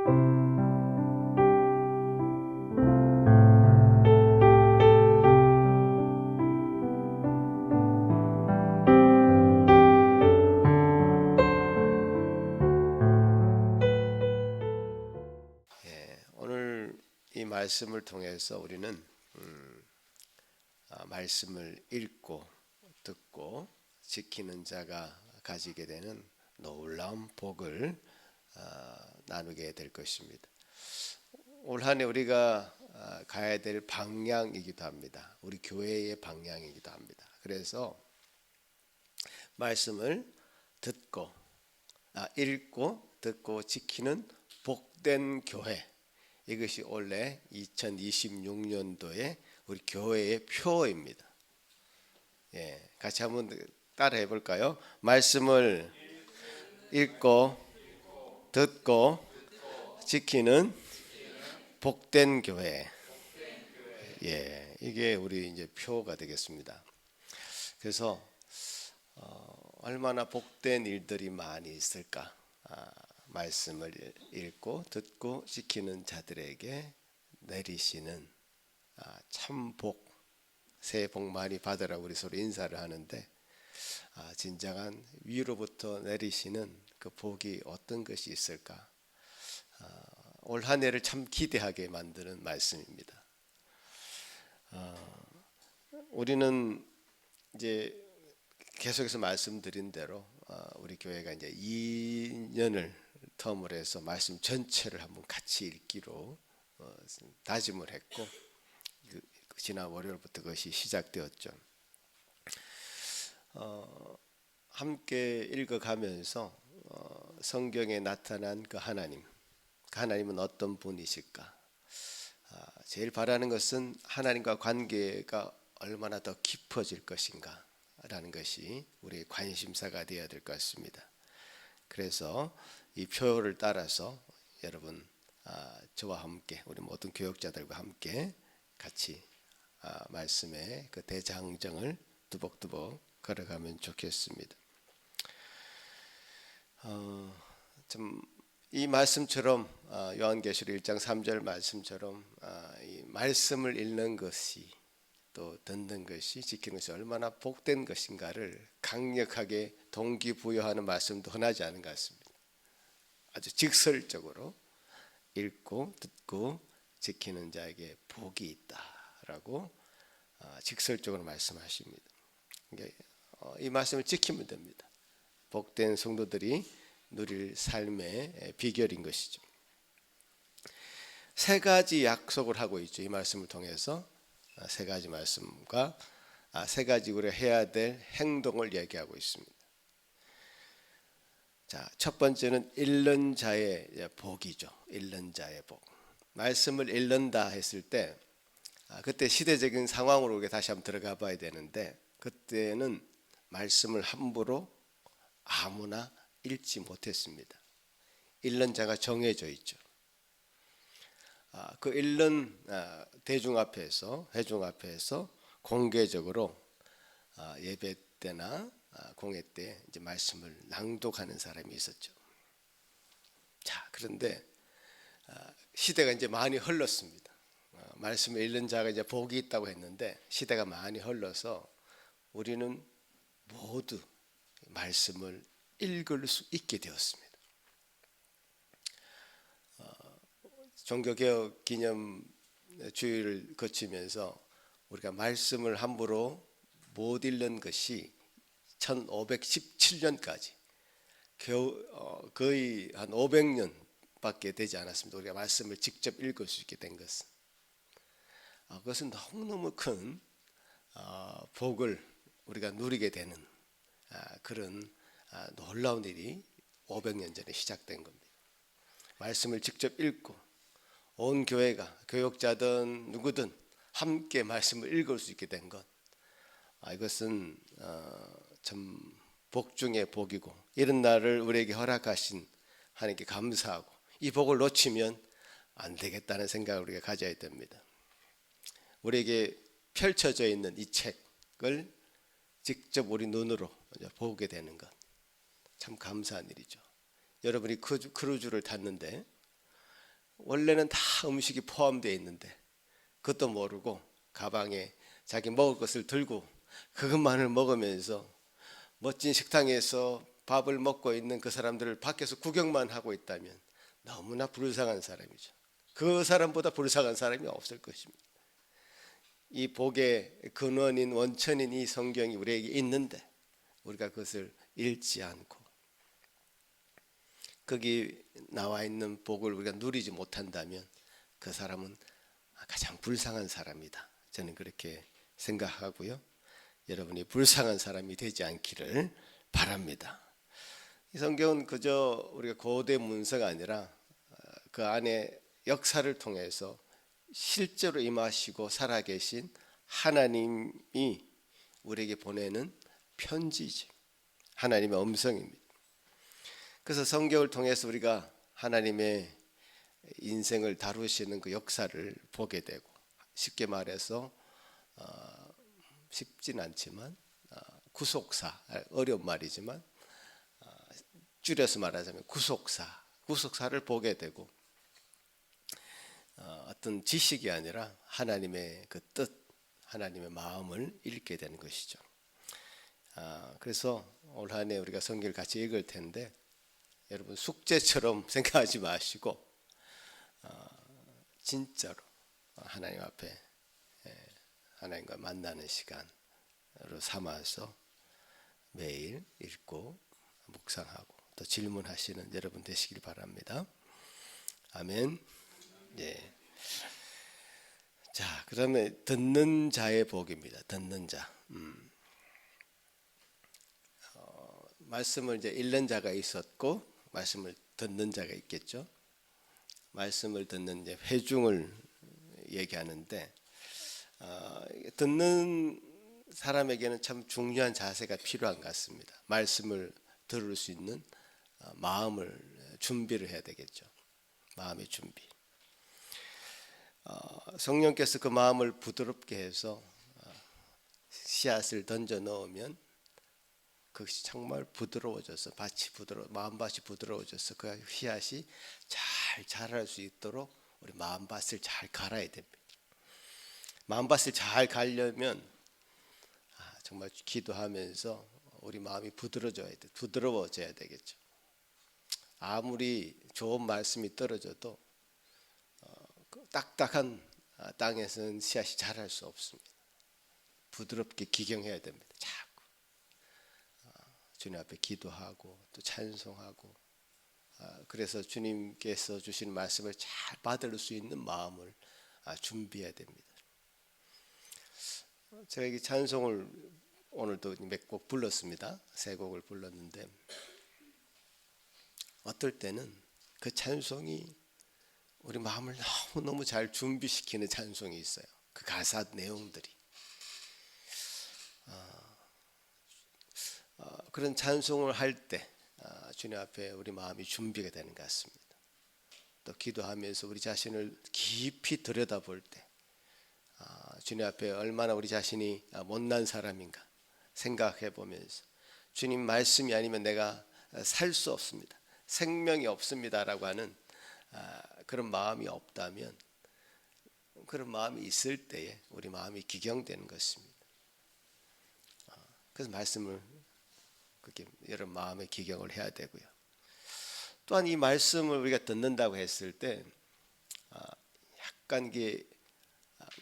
오늘 이 말씀을 통해서 우리는 말씀을 읽고 듣고 지키는 자가 가지게 되는 놀라운 복을 나누게 될 것입니다. 올 한 해 우리가 가야 될 방향이기도 합니다. 우리 교회의 방향이기도 합니다. 그래서 말씀을 듣고 읽고 듣고 지키는 복된 교회, 이것이 원래 2026년도에 우리 교회의 표입니다. 같이 한번 따라해 볼까요? 말씀을 읽고 듣고 지키는 복된 교회. 이게 우리 이제 표가 되겠습니다. 그래서 얼마나 복된 일들이 많이 있을까? 말씀을 읽고 듣고 지키는 자들에게 내리시는 참 복, 새해 복 많이 받으라 우리 서로 인사를 하는데 진정한 위로부터 내리시는 그 복이 어떤 것이 있을까? 올 한 해를 참 기대하게 만드는 말씀입니다. 우리는 이제 계속해서 말씀드린 대로 우리 교회가 이제 2년을 텀을 해서 말씀 전체를 한번 같이 읽기로 다짐을 했고 지난 월요일부터 그것이 시작되었죠. 함께 읽어가면서 성경에 나타난 그 하나님은 어떤 분이실까? 제일 바라는 것은 하나님과 관계가 얼마나 더 깊어질 것인가 라는 것이 우리의 관심사가 되어야 될 것 같습니다. 그래서 이 표를 따라서 여러분 저와 함께 우리 모든 교역자들과 함께 같이 말씀의 그 대장정을 두벅두벅 걸어가면 좋겠습니다. 이 말씀처럼 요한계시록 1장 3절 말씀처럼 이 말씀을 읽는 것이 또 듣는 것이 지키는 것이 얼마나 복된 것인가를 강력하게 동기부여하는 말씀도 흔하지 않은 것 같습니다. 아주 직설적으로 읽고 듣고 지키는 자에게 복이 있다라고 직설적으로 말씀하십니다. 이 말씀을 지키면 됩니다. 복된 성도들이 누릴 삶의 비결인 것이죠. 세 가지 약속을 하고 있죠. 이 말씀을 통해서 세 가지 말씀과 세 가지 우리가 해야 될 행동을 얘기하고 있습니다. 자, 첫 번째는 읽는 자의 복이죠. 읽는 자의 복. 말씀을 읽는다 했을 때 그때 시대적인 상황으로 우리가 다시 한번 들어가 봐야 되는데 그때는 말씀을 함부로 아무나 읽지 못했습니다. 읽는 자가 정해져 있죠. 그 읽는 대중 앞에서 회중 앞에서 공개적으로 예배 때나 공회 때 이제 말씀을 낭독하는 사람이 있었죠. 자, 그런데 시대가 이제 많이 흘렀습니다. 말씀을 읽는 자가 이제 복이 있다고 했는데 시대가 많이 흘러서 우리는 모두 말씀을 읽을 수 있게 되었습니다. 종교개혁 기념 주일을 거치면서 우리가 말씀을 함부로 못 읽는 것이 1517년까지 거의 한 500년밖에 되지 않았습니다. 우리가 말씀을 직접 읽을 수 있게 된 것은 그것은 너무너무 큰 복을 우리가 누리게 되는 그런 놀라운 일이 500년 전에 시작된 겁니다. 말씀을 직접 읽고 온 교회가 교역자든 누구든 함께 말씀을 읽을 수 있게 된 것, 이것은 참 복 중의 복이고 이런 날을 우리에게 허락하신 하나님께 감사하고 이 복을 놓치면 안 되겠다는 생각을 우리가 가져야 됩니다. 우리에게 펼쳐져 있는 이 책을 직접 우리 눈으로 보게 되는 것 참 감사한 일이죠. 여러분이 크루즈를 탔는데 원래는 다 음식이 포함되어 있는데 그것도 모르고 가방에 자기 먹을 것을 들고 그것만을 먹으면서 멋진 식당에서 밥을 먹고 있는 그 사람들을 밖에서 구경만 하고 있다면 너무나 불쌍한 사람이죠. 그 사람보다 불쌍한 사람이 없을 것입니다. 이 복의 근원인 원천인 이 성경이 우리에게 있는데 우리가 그것을 읽지 않고 거기 나와 있는 복을 우리가 누리지 못한다면 그 사람은 가장 불쌍한 사람이다. 저는 그렇게 생각하고요. 여러분이 불쌍한 사람이 되지 않기를 바랍니다. 이 성경은 그저 우리가 고대 문서가 아니라 그 안에 역사를 통해서 실제로 임하시고 살아계신 하나님이 우리에게 보내는 편지지. 하나님의 음성입니다. 그래서 성경을 통해서 우리가 하나님의 인생을 다루시는 그 역사를 보게 되고 쉽게 말해서 쉽진 않지만 구속사, 어려운 말이지만 줄여서 말하자면 구속사를 보게 되고 어떤 지식이 아니라 하나님의 그 뜻, 하나님의 마음을 읽게 되는 것이죠. 그래서 올 한 해 우리가 성경을 같이 읽을 텐데 여러분 숙제처럼 생각하지 마시고 진짜로 하나님 앞에 하나님과 만나는 시간으로 삼아서 매일 읽고 묵상하고 또 질문하시는 여러분 되시길 바랍니다. 아멘. 예. 자, 그러면 듣는 자의 복입니다. 듣는 자. 말씀을 이제 읽는 자가 있었고 말씀을 듣는 자가 있겠죠. 말씀을 듣는 이제 회중을 얘기하는데 듣는 사람에게는 참 중요한 자세가 필요한 것 같습니다. 말씀을 들을 수 있는 마음을 준비를 해야 되겠죠. 마음의 준비. 성령께서 그 마음을 부드럽게 해서 씨앗을 던져 넣으면 그것이 정말 부드러워져서 마음밭이 부드러워져서 그 씨앗이 잘 자랄 수 있도록 우리 마음밭을 잘 갈아야 됩니다. 마음밭을 잘 갈려면 정말 기도하면서 우리 마음이 부드러워져야 되겠죠. 아무리 좋은 말씀이 떨어져도 딱딱한 땅에서는 씨앗이 자랄 수 없습니다. 부드럽게 기경해야 됩니다. 자꾸 주님 앞에 기도하고 또 찬송하고 그래서 주님께서 주신 말씀을 잘 받을 수 있는 마음을 준비해야 됩니다. 제가 이 찬송을 오늘도 몇 곡 불렀습니다. 3곡을 불렀는데 어떨 때는 그 찬송이 우리 마음을 너무너무 잘 준비시키는 찬송이 있어요. 그 가사 내용들이 그런 찬송을 할 때 주님 앞에 우리 마음이 준비가 되는 것 같습니다. 또 기도하면서 우리 자신을 깊이 들여다볼 때 주님 앞에 얼마나 우리 자신이 못난 사람인가 생각해 보면서 주님 말씀이 아니면 내가 살 수 없습니다. 생명이 없습니다라고 하는 그런 마음이 없다면 그런 마음이 있을 때에 우리 마음이 기경되는 것입니다. 그래서 말씀을 그렇게 여러 마음의 기경을 해야 되고요. 또한 이 말씀을 우리가 듣는다고 했을 때 약간 이게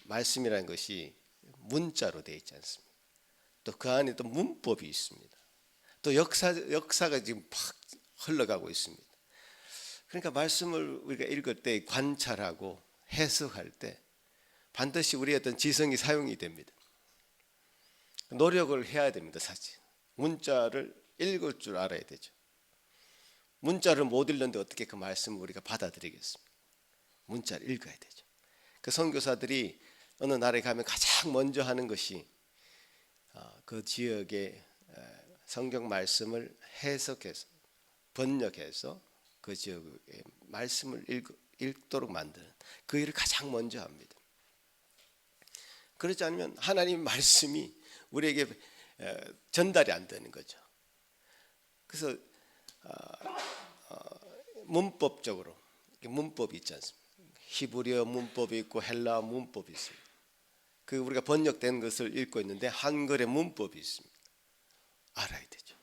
말씀이라는 것이 문자로 되어 있지 않습니까? 또 그 안에 또 문법이 있습니다. 또 역사가 지금 팍 흘러가고 있습니다. 그러니까 말씀을 우리가 읽을 때 관찰하고 해석할 때 반드시 우리의 어떤 지성이 사용이 됩니다. 노력을 해야 됩니다. 사실 문자를 읽을 줄 알아야 되죠. 문자를 못 읽는데 어떻게 그 말씀을 우리가 받아들이겠습니까? 문자를 읽어야 되죠. 그 선교사들이 어느 나라에 가면 가장 먼저 하는 것이 그 지역의 성경 말씀을 해석해서 번역해서 그 지역의 말씀을 읽도록 만드는 그 일을 가장 먼저 합니다. 그렇지 않으면 하나님 말씀이 우리에게 전달이 안 되는 거죠. 그래서 문법적으로 문법이 있지 않습니까? 히브리어 문법이 있고 헬라어 문법이 있습니다. 그 우리가 번역된 것을 읽고 있는데 한글의 문법이 있습니다. 알아야 되죠.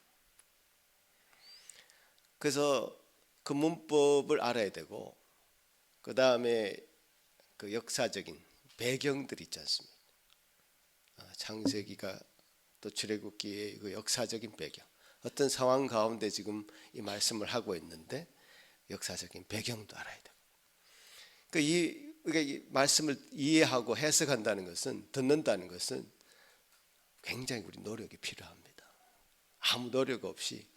그래서 그 문법을 알아야 되고, 그 다음에 그 역사적인 배경들이 있지 않습니까? 창세기가 또 출애굽기의 그 역사적인 배경, 어떤 상황 가운데 지금 이 말씀을 하고 있는데 역사적인 배경도 알아야 되고, 우리가 이 말씀을 이해하고 해석한다는 것은, 듣는다는 것은 굉장히 우리 노력이 필요합니다. 아무 노력 없이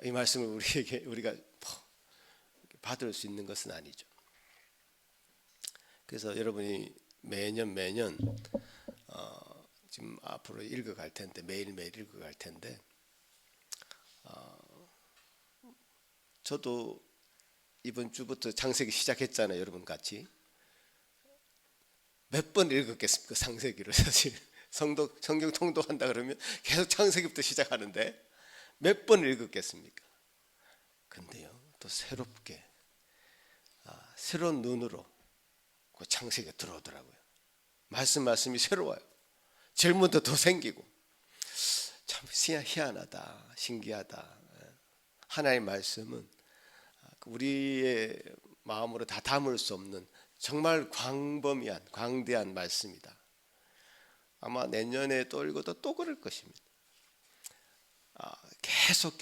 이 말씀을 우리가 받을 수 있는 것은 아니죠. 그래서 여러분이 매년 지금 앞으로 읽어갈 텐데, 매일매일 읽어갈 텐데, 저도 이번 주부터 창세기 시작했잖아요. 여러분 같이 몇 번 읽었겠습니까? 창세기를 사실 성경 통독한다 그러면 계속 창세기부터 시작하는데 몇 번 읽었겠습니까? 근데요, 또 새롭게 새로운 눈으로 그 창세기가 들어오더라고요. 말씀이 새로워요. 질문도 더 생기고, 참 희한하다, 신기하다. 하나님의 말씀은 우리의 마음으로 다 담을 수 없는 정말 광범위한, 광대한 말씀이다. 아마 내년에 또 읽어도 또 그럴 것입니다. 계속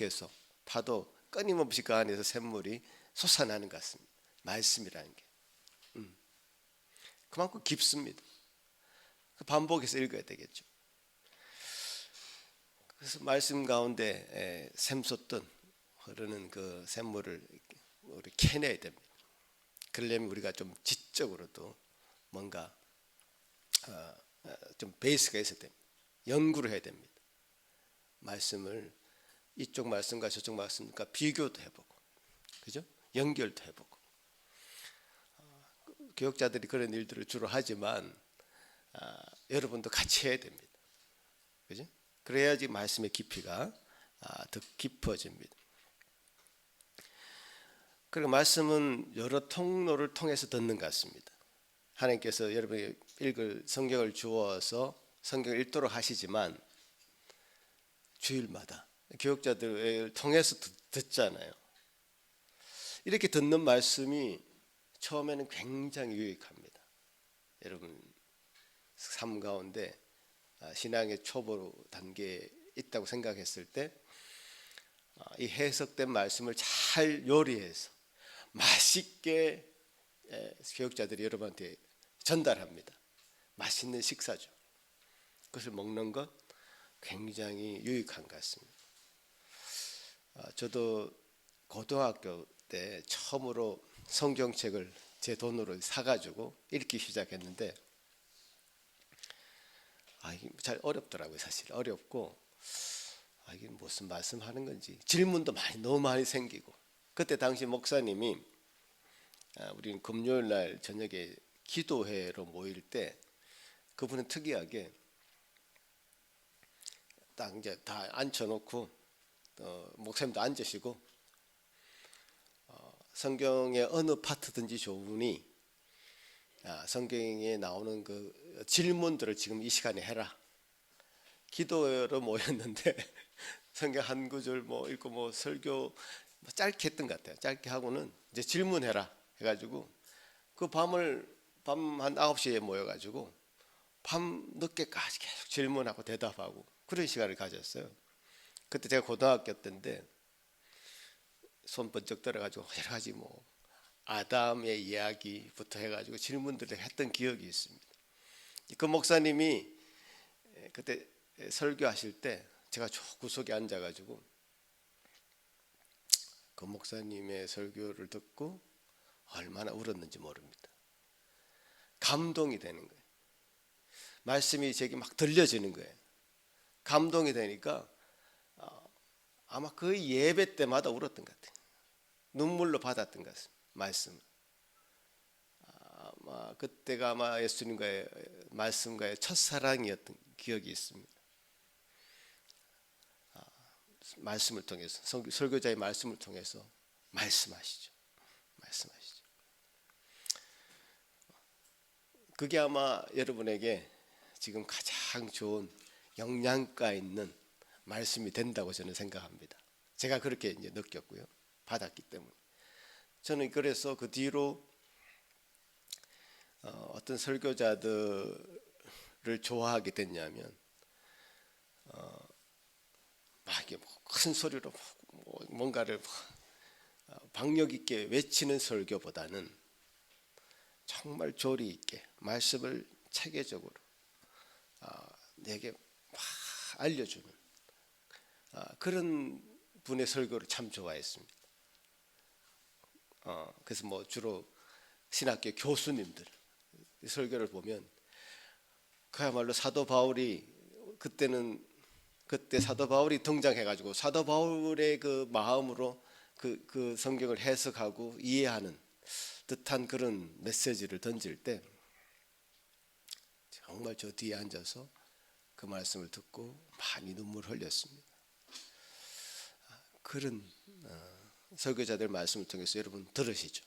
봐도 끊임없이 그 안에서 샘물이 솟아나는 것 같습니다. 말씀이라는 게 그만큼 깊습니다. 반복해서 읽어야 되겠죠. 그래서 말씀 가운데 샘솟던 흐르는 그 샘물을 우리 캐내야 됩니다. 그러려면 우리가 좀 지적으로도 뭔가 좀 베이스가 있어야 됩니다. 연구를 해야 됩니다. 말씀을 이쪽 말씀과 저쪽 말씀과 비교도 해보고, 그죠? 연결도 해보고. 교육자들이 그런 일들을 주로 하지만 여러분도 같이 해야 됩니다. 그죠? 그래야지 말씀의 깊이가 더 깊어집니다. 그리고 말씀은 여러 통로를 통해서 듣는 것 같습니다. 하나님께서 여러분이 읽을 성경을 주어서 성경을 읽도록 하시지만 주일마다 교육자들을 통해서 듣잖아요. 이렇게 듣는 말씀이 처음에는 굉장히 유익합니다. 여러분 삶 가운데 신앙의 초보 단계에 있다고 생각했을 때 이 해석된 말씀을 잘 요리해서 맛있게 교육자들이 여러분한테 전달합니다. 맛있는 식사죠. 그것을 먹는 것 굉장히 유익한 것 같습니다. 저도 고등학교 때 처음으로 성경책을 제 돈으로 사가지고 읽기 시작했는데 이게 잘 어렵더라고요. 사실 어렵고 이게 무슨 말씀하는 건지 질문도 너무 많이 생기고, 그때 당시 목사님이 우리는 금요일 날 저녁에 기도회로 모일 때 그분은 특이하게 딱 이제 다 앉혀놓고 목사님도 앉으시고 성경의 어느 파트든지 좋으니 성경에 나오는 그 질문들을 지금 이 시간에 해라. 기도회로 모였는데 성경 한 구절 읽고 설교 짧게 했던 것 같아요. 짧게 하고는 이제 질문해라 해가지고 그 밤 한 9시에 모여가지고 밤 늦게까지 계속 질문하고 대답하고 그런 시간을 가졌어요. 그때 제가 고등학교 때인데 손 번쩍 들어가지고 여러 가지 아담의 이야기부터 해가지고 질문들을 했던 기억이 있습니다. 그 목사님이 그때 설교하실 때 제가 저 구석에 앉아가지고 그 목사님의 설교를 듣고 얼마나 울었는지 모릅니다. 감동이 되는 거예요. 말씀이 제게 막 들려지는 거예요. 감동이 되니까 아마 그 예배 때마다 울었던 것 같아요. 눈물로 받았던 것 같습니다. 말씀. 그때가 아마 예수님과의 말씀과의 첫사랑이었던 기억이 있습니다. 말씀을 통해서 설교자의 말씀을 통해서 말씀하시죠. 그게 아마 여러분에게 지금 가장 좋은 영양가 있는 말씀이 된다고 저는 생각합니다. 제가 그렇게 이제 느꼈고요, 받았기 때문에. 저는 그래서 그 뒤로 어떤 설교자들을 좋아하게 됐냐면 막 이게 큰 소리로 뭔가를 박력 있게 외치는 설교보다는 정말 조리 있게 말씀을 체계적으로 내게 막 알려주는 그런 분의 설교를 참 좋아했습니다. 그래서 뭐 주로 신학교 교수님들 설교를 보면 그야말로 사도 바울이 그때 사도 바울이 등장해가지고 사도 바울의 그 마음으로 그 성경을 해석하고 이해하는 듯한 그런 메시지를 던질 때 정말 저 뒤에 앉아서 그 말씀을 듣고 많이 눈물 흘렸습니다. 그런 설교자들 말씀을 통해서 여러분 들으시죠.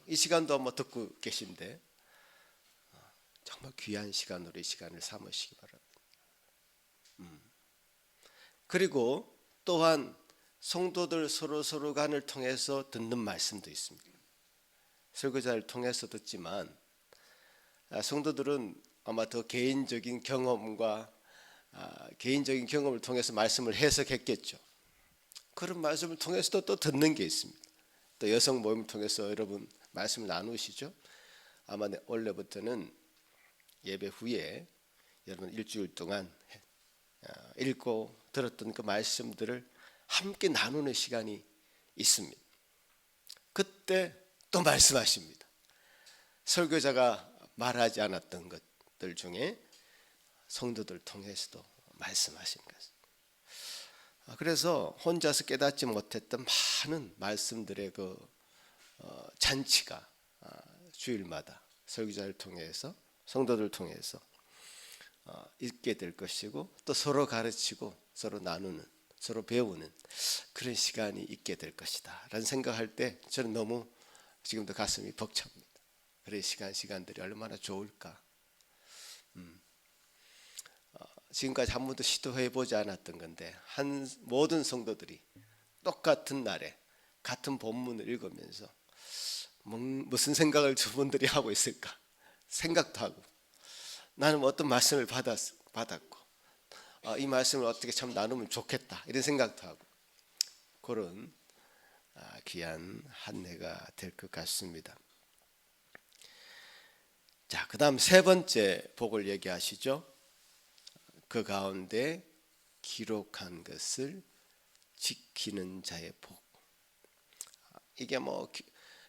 이 시간도 아마 듣고 계신데 정말 귀한 시간으로 이 시간을 삼으시기 바랍니다. 그리고 또한 성도들 서로 간을 통해서 듣는 말씀도 있습니다. 설교자를 통해서 듣지만 성도들은 아마 더 개인적인 경험과 개인적인 경험을 통해서 말씀을 해석했겠죠. 그런 말씀을 통해서도 또 듣는 게 있습니다. 또 여성 모임을 통해서 여러분 말씀을 나누시죠. 아마 원래부터는 예배 후에 여러분 일주일 동안 읽고 들었던 그 말씀들을 함께 나누는 시간이 있습니다. 그때 또 말씀하십니다. 설교자가 말하지 않았던 것들 중에 성도들 통해서도 말씀하신 것. 그래서 혼자서 깨닫지 못했던 많은 말씀들의 그 잔치가 주일마다 설교자를 통해서 성도들 통해서 있게 될 것이고 또 서로 가르치고 서로 나누는 서로 배우는 그런 시간이 있게 될 것이다 라는 생각할 때 저는 너무 지금도 가슴이 벅찹니다. 그런 시간들이 얼마나 좋을까. 지금까지 한 번도 시도해보지 않았던 건데 모든 성도들이 똑같은 날에 같은 본문을 읽으면서 무슨 생각을 저분들이 하고 있을까 생각도 하고 나는 어떤 말씀을 받았고 이 말씀을 어떻게 참 나누면 좋겠다 이런 생각도 하고 그런 귀한 한 해가 될 것 같습니다. 자, 그 다음 세 번째 복을 얘기하시죠. 그 가운데 기록한 것을 지키는 자의 복. 이게 뭐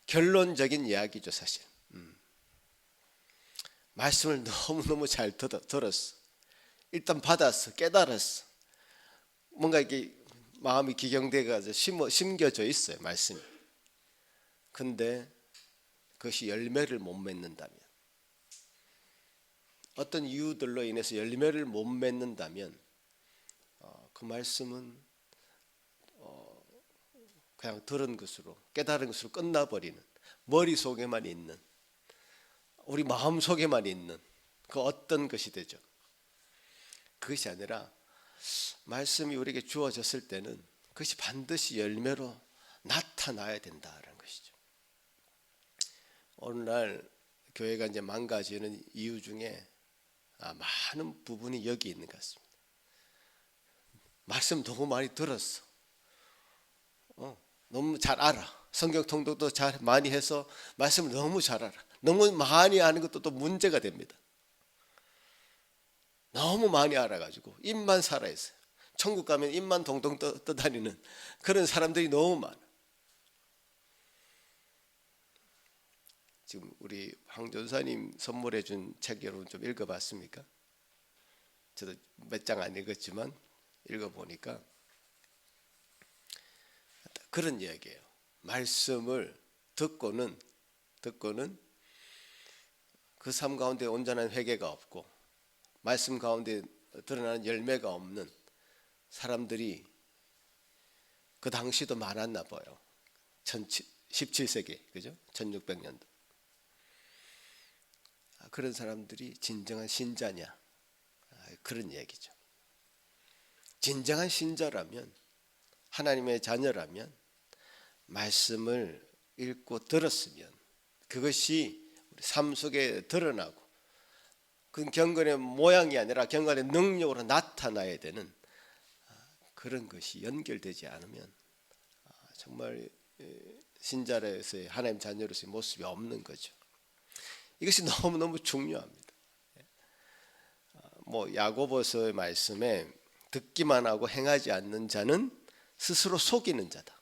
결론적인 이야기죠 사실. 말씀을 너무너무 잘 들었어. 일단 받았어. 깨달았어. 뭔가 이게 마음이 기경돼가지고 심겨져 있어요 말씀이. 근데 그것이 열매를 못 맺는다면 어떤 이유들로 인해서 열매를 못 맺는다면 그 말씀은 그냥 들은 것으로 깨달은 것으로 끝나버리는 머릿속에만 있는 우리 마음속에만 있는 그 어떤 것이 되죠. 그것이 아니라 말씀이 우리에게 주어졌을 때는 그것이 반드시 열매로 나타나야 된다는 것이죠. 오늘날 교회가 이제 망가지는 이유 중에 많은 부분이 여기 있는 것 같습니다. 말씀 너무 많이 들었어. 너무 잘 알아. 성경 통독도 잘 많이 해서 말씀을 너무 잘 알아. 너무 많이 아는 것도 또 문제가 됩니다. 너무 많이 알아가지고 입만 살아있어요. 천국 가면 입만 동동 떠다니는 그런 사람들이 너무 많아. 지금 우리 황 전사님 선물해 준 책 여러분 좀 읽어봤습니까? 저도 몇 장 안 읽었지만 읽어보니까 그런 이야기예요. 말씀을 듣고는 그 삶 가운데 온전한 회개가 없고 말씀 가운데 드러나는 열매가 없는 사람들이 그 당시도 많았나 봐요. 17세기 그죠? 1600년도. 그런 사람들이 진정한 신자냐? 그런 얘기죠. 진정한 신자라면, 하나님의 자녀라면 말씀을 읽고 들었으면 그것이 우리 삶 속에 드러나고, 그 경건의 모양이 아니라 경건의 능력으로 나타나야 되는 그런 것이 연결되지 않으면 정말 신자로서의, 하나님 자녀로서의 모습이 없는 거죠. 이것이 너무너무 중요합니다. 야고보서의 말씀에 듣기만 하고 행하지 않는 자는 스스로 속이는 자다.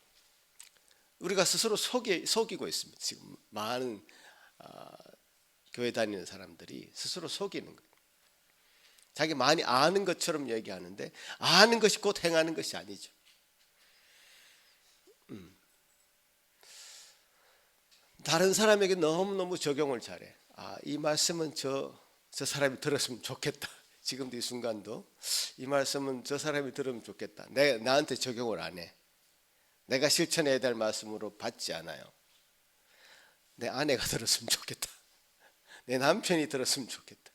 우리가 스스로 속이고 있습니다. 지금 많은 교회 다니는 사람들이 스스로 속이는 거예요. 자기 많이 아는 것처럼 얘기하는데 아는 것이 곧 행하는 것이 아니죠. 다른 사람에게 너무너무 적용을 잘해. 이 말씀은 저 사람이 들었으면 좋겠다. 지금도 이 순간도 이 말씀은 저 사람이 들으면 좋겠다. 나한테 적용을 안 해. 내가 실천해야 될 말씀으로 받지 않아요. 내 아내가 들었으면 좋겠다. 내 남편이 들었으면 좋겠다.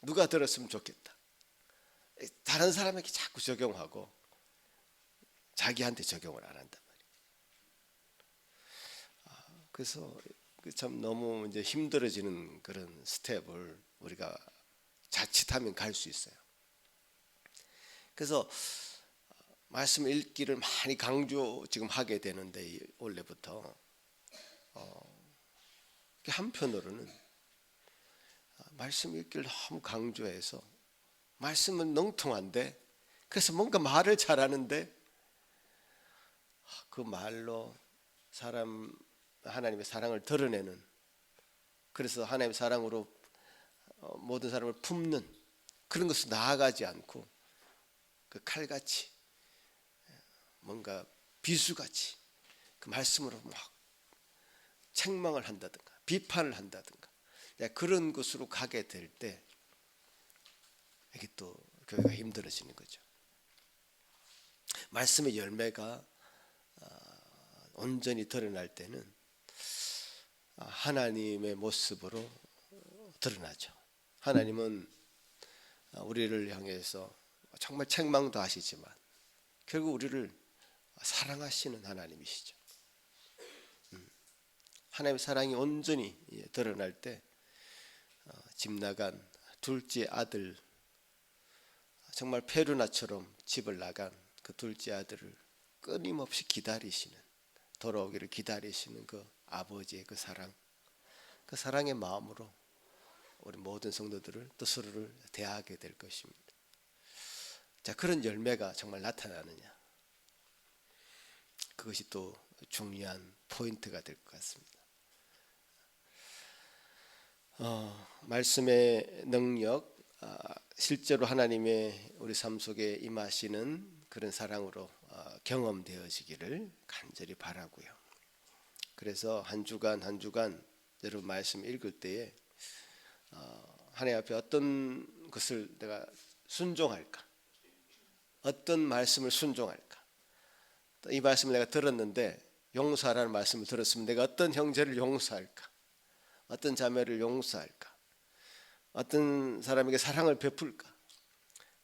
누가 들었으면 좋겠다. 다른 사람에게 자꾸 적용하고 자기한테 적용을 안 한단 말이에요. 그래서 참 너무 이제 힘들어지는 그런 스텝을 우리가 자칫하면 갈 수 있어요. 그래서 말씀 읽기를 많이 강조 지금 하게 되는데, 원래부터 한편으로는 말씀 읽기를 너무 강조해서 말씀은 능통한데, 그래서 뭔가 말을 잘하는데 그 말로 하나님의 사랑을 드러내는, 그래서 하나님의 사랑으로 모든 사람을 품는 그런 것을 나아가지 않고 그 칼같이, 뭔가 비수같이 그 말씀으로 막 책망을 한다든가 비판을 한다든가 그런 것으로 가게 될 때 이게 또 교회가 힘들어지는 거죠. 말씀의 열매가 온전히 드러날 때는 하나님의 모습으로 드러나죠. 하나님은 우리를 향해서 정말 책망도 하시지만 결국 우리를 사랑하시는 하나님이시죠. 하나님의 사랑이 온전히 드러날 때 집 나간 둘째 아들, 정말 페루나처럼 집을 나간 그 둘째 아들을 끊임없이 기다리시는, 돌아오기를 기다리시는 그 아버지의 그 사랑, 그 사랑의 마음으로 우리 모든 성도들을 또 서로를 대하게 될 것입니다. 자, 그런 열매가 정말 나타나느냐, 그것이 또 중요한 포인트가 될 것 같습니다. 말씀의 능력, 실제로 하나님의 우리 삶 속에 임하시는 그런 사랑으로 경험되어지기를 간절히 바라고요. 그래서 한 주간 여러분 말씀 읽을 때에 하나님 앞에 어떤 것을 내가 순종할까, 어떤 말씀을 순종할까, 이 말씀을 내가 들었는데 용서하라는 말씀을 들었으면 내가 어떤 형제를 용서할까, 어떤 자매를 용서할까, 어떤 사람에게 사랑을 베풀까,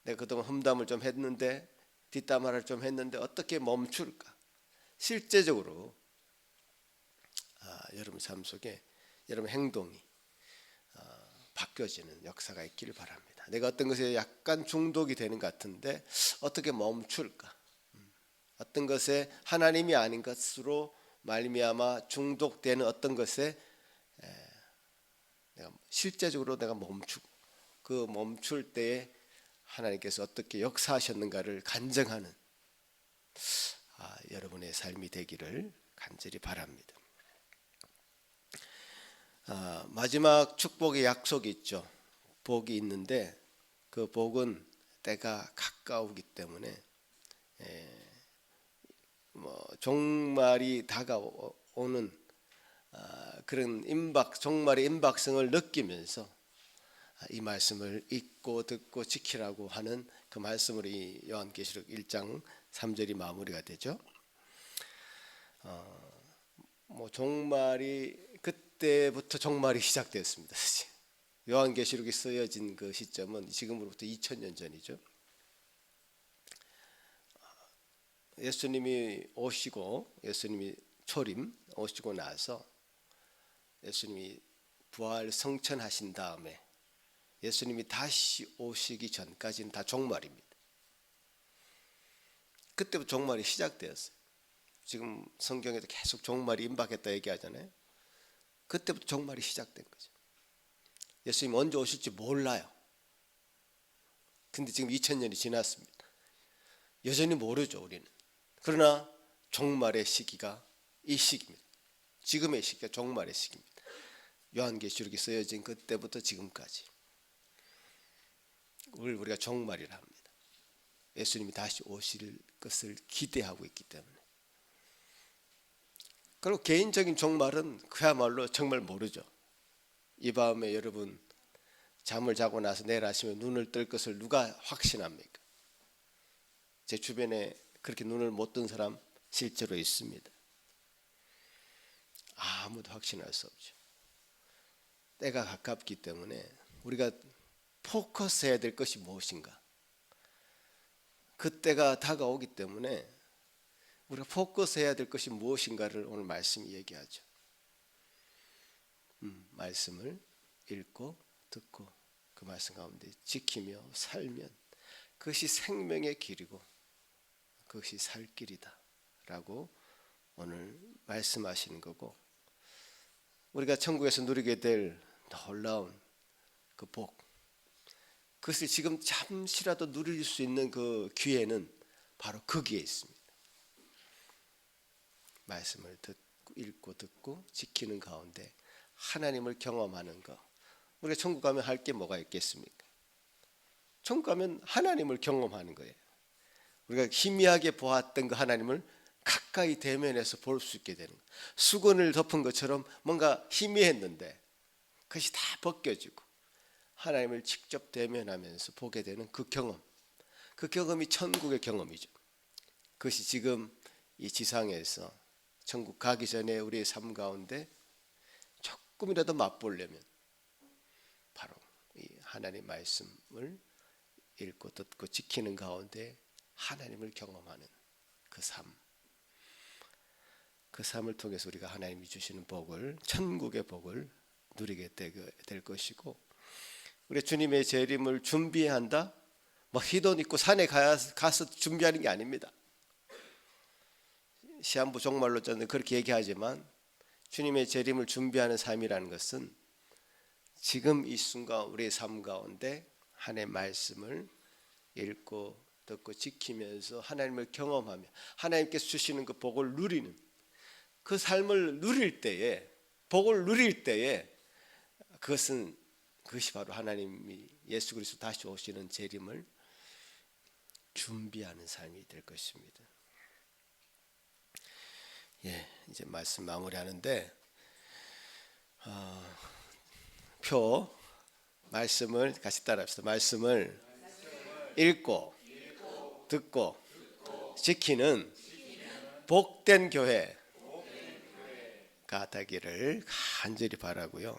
내가 그동안 험담을 좀 했는데, 뒷담화를 좀 했는데 어떻게 멈출까. 실제적으로 여러분 삶 속에 여러분 행동이 바뀌어지는 역사가 있기를 바랍니다. 내가 어떤 것에 약간 중독이 되는 것 같은데 어떻게 멈출까, 어떤 것에 하나님이 아닌 것으로 말미암아 중독되는 어떤 것에 내가 실제적으로 내가 멈추고, 그 멈출 때에 하나님께서 어떻게 역사하셨는가를 간증하는 여러분의 삶이 되기를 간절히 바랍니다. 마지막 축복의 약속이 있죠. 복이 있는데 그 복은 때가 가까우기 때문에 종말이 다가오는 그런 종말의 임박성을 느끼면서 이 말씀을 읽고 듣고 지키라고 하는 그 말씀으로 이 요한계시록 1장 3절이 마무리가 되죠. 종말이 그때부터 종말이 시작되었습니다. 요한계시록이 쓰여진 그 시점은 지금으로부터 2000년 전이죠. 예수님이 오시고, 예수님이 초림 오시고 나서 예수님이 부활 성천하신 다음에 예수님이 다시 오시기 전까지는 다 종말입니다. 그때부터 종말이 시작되었어요. 지금 성경에도 계속 종말이 임박했다 얘기하잖아요. 그때부터 종말이 시작된 거죠. 예수님 언제 오실지 몰라요. 근데 지금 2000년이 지났습니다. 여전히 모르죠, 우리는. 그러나 종말의 시기가 이 시기입니다. 지금의 시기가 종말의 시기입니다. 요한계시록이 쓰여진 그때부터 지금까지 우리가 종말이라 합니다. 예수님이 다시 오실 것을 기대하고 있기 때문에. 그리고 개인적인 종말은 그야말로 정말 모르죠. 이 밤에 여러분 잠을 자고 나서 내일 아침에 눈을 뜰 것을 누가 확신합니까? 제 주변에 그렇게 눈을 못 뜬 사람 실제로 있습니다. 아무도 확신할 수 없죠. 때가 가깝기 때문에 우리가 포커스해야 될 것이 무엇인가? 그때가 다가오기 때문에 우리가 포커스해야 될 것이 무엇인가를 오늘 말씀이 얘기하죠. 말씀을 읽고 듣고 그 말씀 가운데 지키며 살면 그것이 생명의 길이고 그것이 살 길이다 라고 오늘 말씀하시는 거고, 우리가 천국에서 누리게 될 놀라운 그 복, 그것을 지금 잠시라도 누릴 수 있는 그 기회는 바로 거기에 있습니다. 말씀을 읽고 듣고 지키는 가운데 하나님을 경험하는 것. 우리가 천국 가면 할 게 뭐가 있겠습니까? 천국 가면 하나님을 경험하는 거예요. 우리가 희미하게 보았던 그 하나님을 가까이 대면해서 볼 수 있게 되는 거예요. 수건을 덮은 것처럼 뭔가 희미했는데 그것이 다 벗겨지고 하나님을 직접 대면하면서 보게 되는 그 경험. 그 경험이 천국의 경험이죠. 그것이 지금 이 지상에서 천국 가기 전에 우리의 삶 가운데 조금이라도 맛보려면 바로 이 하나님의 말씀을 읽고 듣고 지키는 가운데 하나님을 경험하는 그 삶, 그 삶을 통해서 우리가 하나님이 주시는 복을, 천국의 복을 누리게 될 것이고, 우리 주님의 재림을 준비해야 한다? 뭐 희돈 있고 산에 가서 준비하는 게 아닙니다. 시한부 종말로 저는 그렇게 얘기하지만 주님의 재림을 준비하는 삶이라는 것은 지금 이 순간 우리의 삶 가운데 하나님의 말씀을 읽고 듣고 지키면서 하나님을 경험하며 하나님께서 주시는 그 복을 누리는 그 삶을 누릴 때에, 복을 누릴 때에 그것이 바로 하나님이 예수 그리스도 다시 오시는 재림을 준비하는 삶이 될 것입니다. 이제 말씀 마무리하는데 말씀을 같이 따라합시다. 말씀을 읽고 듣고 지키는 복된 교회가 되기를 간절히 바라고요.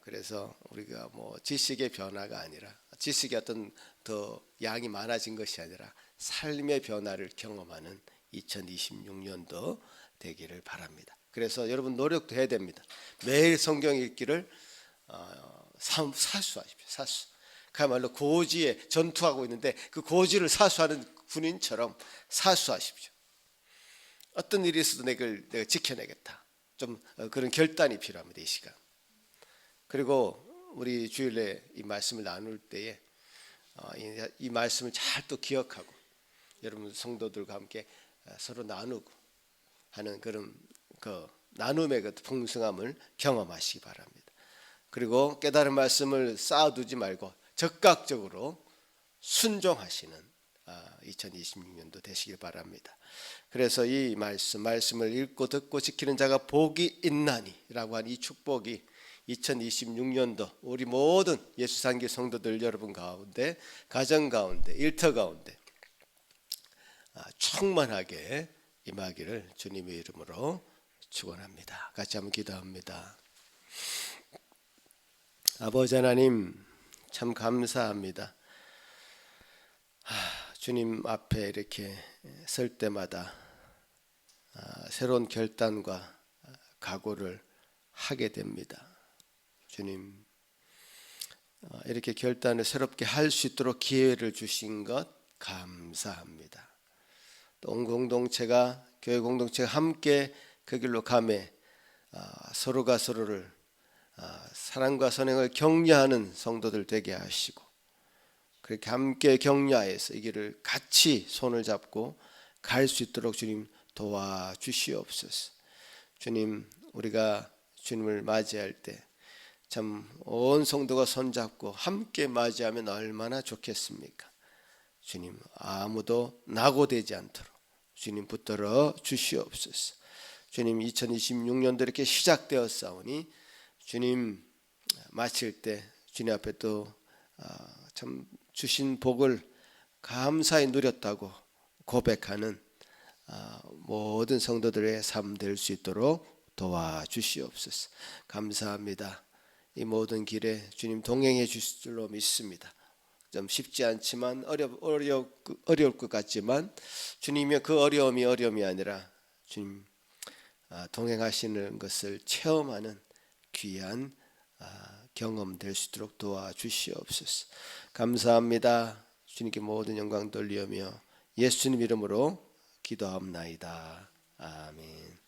그래서 우리가 뭐 지식의 변화가 아니라, 지식이 어떤 더 양이 많아진 것이 아니라 삶의 변화를 경험하는 2026년도 되기를 바랍니다. 그래서 여러분 노력도 해야 됩니다. 매일 성경 읽기를 사수하십시오. 사수. 그야말로 고지에 전투하고 있는데 그 고지를 사수하는 군인처럼 사수하십시오. 어떤 일이 있어도 내가 지켜내겠다. 좀 그런 결단이 필요합니다. 이 시간. 그리고 우리 주일에 이 말씀을 나눌 때에 이 말씀을 잘 또 기억하고 여러분 성도들과 함께 서로 나누고 하는 그런 그 나눔의 그 풍성함을 경험하시기 바랍니다. 그리고 깨달은 말씀을 쌓아두지 말고 적극적으로 순종하시는 2026년도 되시길 바랍니다. 그래서 이 말씀을 읽고 듣고 지키는 자가 복이 있나니라고 한 이 축복이 2026년도 우리 모든 예수산기 성도들 여러분 가운데, 가정 가운데, 일터 가운데 충만하게 임하기를 주님의 이름으로 축원합니다. 같이 한번 기도합니다. 아버지 하나님, 참 감사합니다. 주님 앞에 이렇게 설 때마다 새로운 결단과 각오를 하게 됩니다. 주님, 이렇게 결단을 새롭게 할 수 있도록 기회를 주신 것 감사합니다. 또 온 공동체가, 교회 공동체가 함께 그 길로 가매 서로가 서로를 사랑과 선행을 격려하는 성도들 되게 하시고, 그렇게 함께 격려해서 이 길을 같이 손을 잡고 갈 수 있도록 주님 도와주시옵소서. 주님, 우리가 주님을 맞이할 때 참 온 성도가 손잡고 함께 맞이하면 얼마나 좋겠습니까? 주님, 아무도 낙오되지 않도록 주님 붙들어 주시옵소서. 주님, 2026년도 이렇게 시작되었사오니 주님 마칠 때 주님 앞에 또 참 주신 복을 감사히 누렸다고 고백하는 모든 성도들의 삶 될 수 있도록 도와주시옵소서. 감사합니다. 이 모든 길에 주님 동행해 주실 줄로 믿습니다. 좀 쉽지 않지만 어려울 것 같지만 주님의 그 어려움이 아니라 주님 동행하시는 것을 체험하는 귀한 경험 될 수 있도록 도와주시옵소서. 감사합니다. 주님께 모든 영광 돌리며 예수님 이름으로 기도하옵나이다. 아멘.